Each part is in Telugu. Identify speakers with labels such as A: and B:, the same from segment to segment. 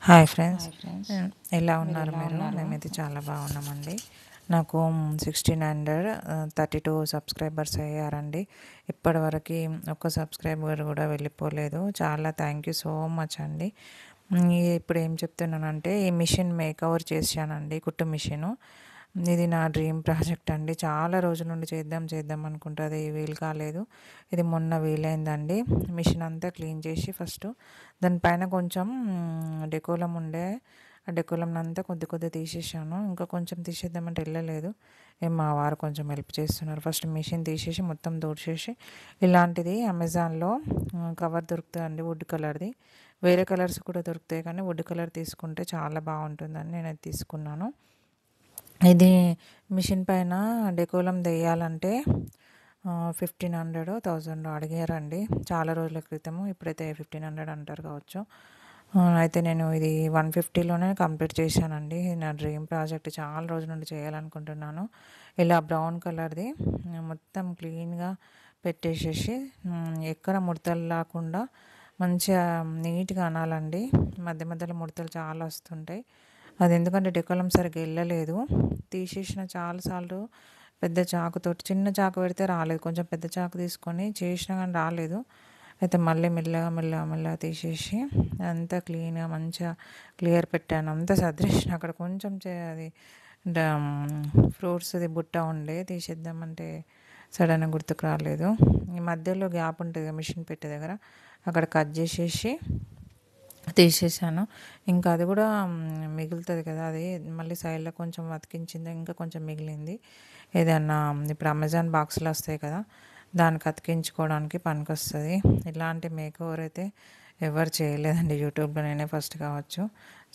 A: హాయ్ ఫ్రెండ్స్, ఎలా ఉన్నారు మీరు? మేమైతే చాలా బాగున్నామండి. నాకు 1632 సబ్స్క్రైబర్స్ అయ్యారండి. ఇప్పటివరకు ఒక్క సబ్స్క్రైబర్ కూడా వెళ్ళిపోలేదు. చాలా థ్యాంక్ యూ సో మచ్ అండి. ఇప్పుడు ఏం చెప్తున్నానంటే, ఈ మిషన్ మేక్ ఓవర్ చేశానండి, కుట్టు మిషను. ఇది నా డ్రీమ్ ప్రాజెక్ట్ అండి. చాలా రోజుల నుండి చేద్దాం అనుకుంటే అది వీలు కాలేదు. ఇది మొన్న వీలైందండి. మిషన్ అంతా క్లీన్ చేసి ఫస్ట్ దానిపైన కొంచెం డెకోలం ఉండే, ఆ డెకోలం అంతా కొద్ది తీసేసాను. ఇంకా కొంచెం తీసేద్దామంటే వెళ్ళలేదు. మా వారు కొంచెం హెల్ప్ చేస్తున్నారు. ఫస్ట్ మిషన్ తీసేసి మొత్తం దూడ్చేసి, ఇలాంటిది అమెజాన్లో కవర్ దొరుకుతుందండి వుడ్ కలర్ది. వేరే కలర్స్ కూడా దొరుకుతాయి, కానీ వుడ్ కలర్ తీసుకుంటే చాలా బాగుంటుందని నేను అది తీసుకున్నాను. ఇది మిషన్ పైన డెకోలం వేయాలంటే 1500 1000 అడిగారండి చాలా రోజుల క్రితము. ఇప్పుడైతే 1500 అంటారు కావచ్చు. అయితే నేను ఇది 150లోనే కంప్లీట్ చేశానండి. నా డ్రీమ్ ప్రాజెక్ట్, చాలా రోజుల నుండి చేయాలనుకుంటున్నాను. ఇలా బ్రౌన్ కలర్ది మొత్తం క్లీన్గా పెట్టేసేసి ఎక్కడ ముడతలు లేకుండా మంచిగా నీట్గా అనాలండి. మధ్యలో ముడతలు చాలా వస్తుంటాయి. అది ఎందుకంటే డెకోలం సరిగ్గా వెళ్ళలేదు. తీసేసిన చాలాసార్లు పెద్ద చాకుతోటి, చిన్న చాకు పెడితే రాలేదు. కొంచెం పెద్ద చాకు తీసుకొని చేసినా కానీ రాలేదు. అయితే మళ్ళీ మెల్లగా తీసేసి అంతా క్లీన్గా మంచిగా క్లియర్ పెట్టాను. అంతా సర్దేసిన. అక్కడ కొంచెం అది ఫ్రూట్స్ది బుట్ట ఉండే, తీసేద్దామంటే సడన్గా గుర్తుకు రాలేదు. ఈ మధ్యలో గ్యాప్ ఉంటుంది మిషన్ పెట్టే దగ్గర, అక్కడ కట్ చేసేసి తీసేసాను. ఇంకా అది కూడా మిగులుతుంది కదా, అది మళ్ళీ సైడ్లో కొంచెం అతికించింది, ఇంకా కొంచెం మిగిలింది. ఏదన్నా ఇప్పుడు అమెజాన్ బాక్సులు వస్తాయి కదా, దానికి అతికించుకోవడానికి పనికొస్తుంది. ఇలాంటి మేక్ ఓవర్ అయితే ఎవరు చేయలేదండి యూట్యూబ్లో, నేనే ఫస్ట్ కావచ్చు.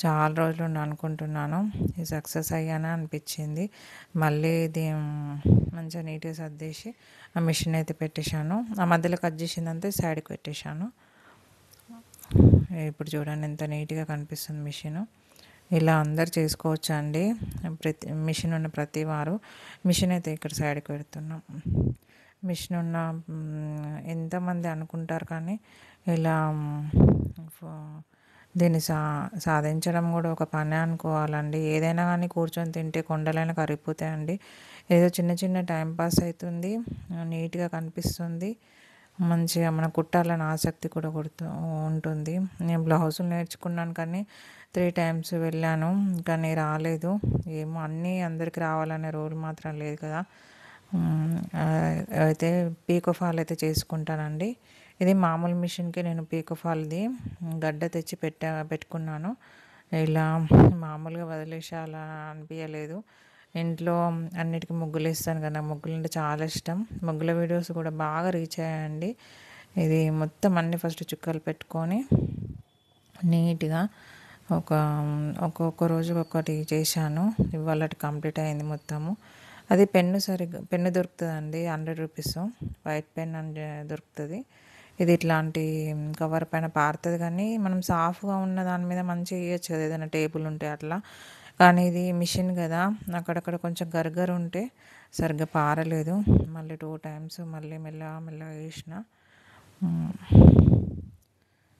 A: చాలా రోజులు అనుకుంటున్నాను, ఇది సక్సెస్ అయ్యానా అనిపించింది. మళ్ళీ ఇది మంచిగా నీట్గా సర్దేసి ఆ మిషన్ అయితే పెట్టేశాను. ఆ మధ్యలో కట్ చేసిందంతా సైడ్కి పెట్టేశాను. ఇప్పుడు చూడండి ఎంత నీట్గా కనిపిస్తుంది మిషన్. ఇలా అందరు చేసుకోవచ్చు అండి. మిషన్ ఉన్న ప్రతి వారు. మిషన్ అయితే ఇక్కడ సైడ్కి పెడుతున్నాం. మిషన్ ఉన్న ఎంతమంది అనుకుంటారు, కానీ ఇలా దీన్ని సాధించడం కూడా ఒక పని అనుకోవాలండి. ఏదైనా కానీ కూర్చొని తింటే కొండలైనా కరిగిపోతాయండి. ఏదో చిన్న టైంపాస్ అవుతుంది, నీట్గా కనిపిస్తుంది, మంచిగా మన కుట్టాలని ఆసక్తి కూడా ఉంటుంది. నేను బ్లౌజులు నేర్చుకున్నాను, కానీ 3 times వెళ్ళాను, కానీ రాలేదు. ఏమో అన్నీ అందరికి రావాలనే రూల్ మాత్రం లేదు కదా. అయితే పీకో ఫాల్ అయితే చేసుకుంటానండి. ఇది మామూలు మిషన్కి నేను పీకో ఫాల్ది గడ్డ తెచ్చి పెట్టుకున్నాను. ఇలా మామూలుగా వదిలేసి అలా అనిపించలేదు. ఇంట్లో అన్నిటికీ ముగ్గులు వేస్తాను కదా, ముగ్గులు అంటే చాలా ఇష్టం. ముగ్గుల వీడియోస్ కూడా బాగా రీచ్ అయ్యాయండి. ఇది మొత్తం అన్ని ఫస్ట్ చుక్కలు పెట్టుకొని నీట్గా ఒక్కొక్క రోజు ఒక్కటి చేశాను. ఇవాళ కంప్లీట్ అయింది మొత్తము. అది పెన్ను దొరుకుతుందండి, 100 రూపీస్ వైట్ పెన్ అని దొరుకుతుంది. ఇది ఇట్లాంటి కవర్ పైన పారుతుంది, కానీ మనం సాఫ్గా ఉన్న దాని మీద మంచిగా వేయచ్చు కదా, ఏదైనా టేబుల్ ఉంటే అట్లా. కానీ ఇది మిషన్ కదా, అక్కడక్కడ కొంచెం గరగరు ఉంటే సరిగ్గా పారలేదు. మళ్ళీ 2 times మళ్ళీ మెల్లగా వేసిన,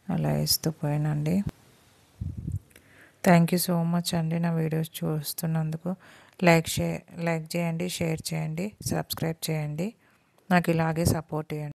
A: అలా వేస్తూ పోయానండి. థ్యాంక్ యూ సో మచ్ అండి నా వీడియోస్ చూస్తున్నందుకు. లైక్ చేయండి, షేర్ చేయండి, సబ్స్క్రైబ్ చేయండి. నాకు ఇలాగే సపోర్ట్ చేయండి.